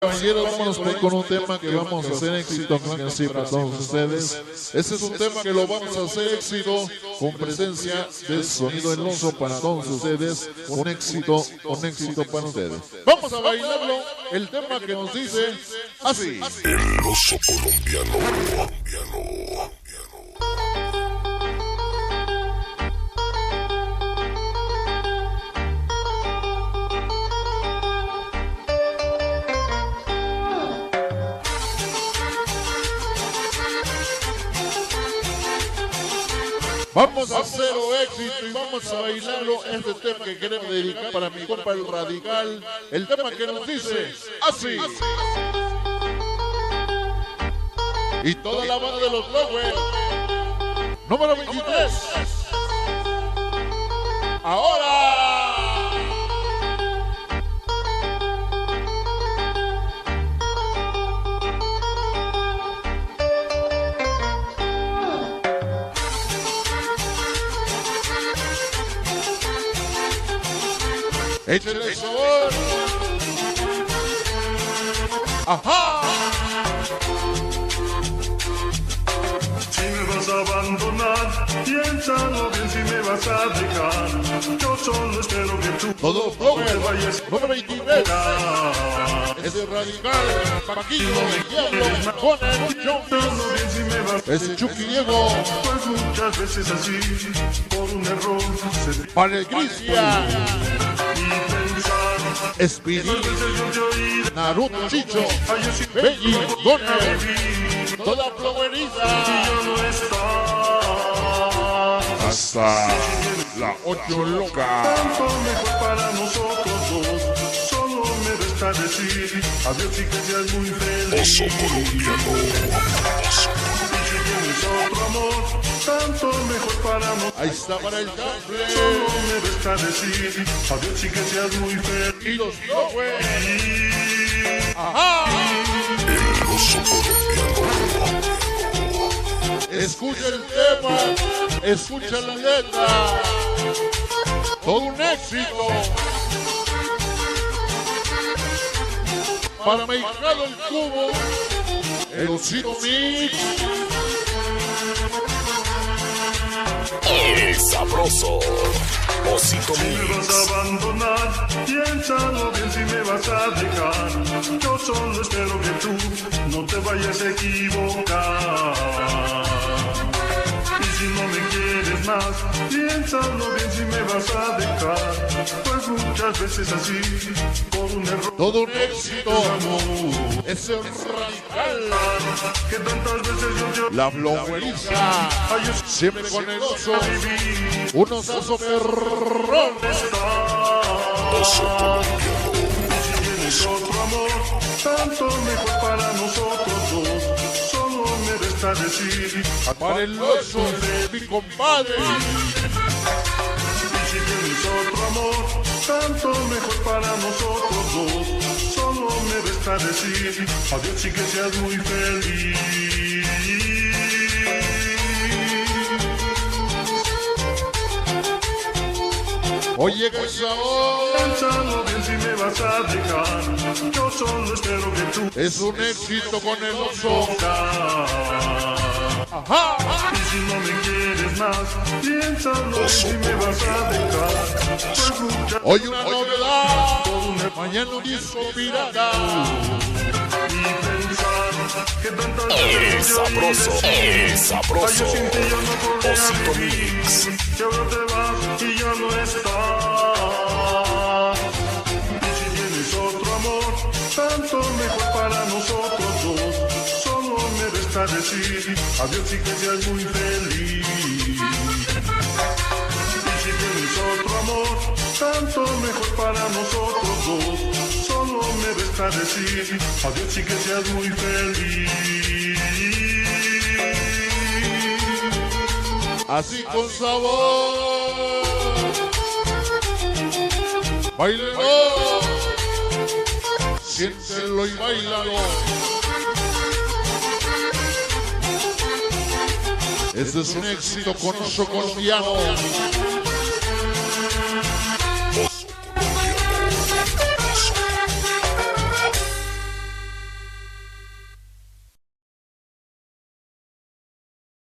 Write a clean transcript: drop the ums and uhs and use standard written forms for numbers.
Caballeros, vámonos con un tema que vamos a hacer éxito así para todos ustedes. Este es un tema que lo vamos a hacer éxito con presencia de Sonido El Oso para todos ustedes. Un éxito para ustedes. Vamos a bailarlo, el tema que nos dice así. El oso colombiano. Vamos a hacerlo éxito y vamos a bailarlo. Este tema que queremos dedicar para mi compa el Radical. El tema que nos dice así. Y toda la banda de los Flowers. Número 23. Ahora. Échale sabor. Ajá. Si me vas a abandonar, piénsalo bien si me vas a dejar. Yo solo espero que tú Todo Flowers. Número 23. Ese Radical. Paquillo, Diablo, con el Chucky. Ese Chucky Diego. Pues muchas veces así, por un error, se Para el Cristian. Speedy, Naruto, Chicho, Belly, Goner, toda floweriza. Hasta la 8 loca. tanto mejor para nosotros dos. Solo me resta decir adiós y que seas muy feliz. Oso colombiano. Y si tienes otro amor, tanto mejor para nosotros. Ahí está para el café. Solo me resta decir adiós y que seas muy feliz. Y los Flowers. Ajá. El oso colombiano. Escucha el tema, escucha la letra. Todo un éxito. Para Mexicano el Cubo, el Osito Mix. El sabroso. Osito Si me vas Mix. a abandonar, piénsalo bien si me vas a dejar. Yo solo espero que tú no te vayas a equivocar. Y si no me quieres más, piénsalo bien si me vas a dejar. Pues muchas veces así, por un error. Todo un éxito. Ese Radical. Que tantas veces yo La floweriza. Siempre con el oso. Un oso perrón. Oso colombiano. tienes otro amor, tanto mejor para nosotros dos. Solo me resta decir Para el oso de mi compadre. y si tienes otro amor, tanto mejor para nosotros dos. Solo me resta decir adiós y que seas muy feliz. Oye, qué sabor. Piénsalo bien si me vas a dejar. Yo solo espero que tú Es un éxito con el oso. tocar. Ajá. Y si no me quieres más, piénsalo bien si me vas a dejar. Pues muchas Hoy una novedad. Mañana un disco pirata. y pensar que tantas El veces yo oí sabroso. decir, El ay, sabroso. yo sin ti yo no podría Osito vivir. Mix. Que ahora te vas y ya no estás. Y si tienes otro amor, tanto mejor para nosotros dos. Solo me resta decir adiós y que seas muy feliz. Y si tienes otro amor, tanto mejor para nosotros dos. Solo me resta decir adiós y que seas muy feliz. Así con sabor. Báilalo. Siéntelo y bailalo. Este es un éxito con oso colombiano.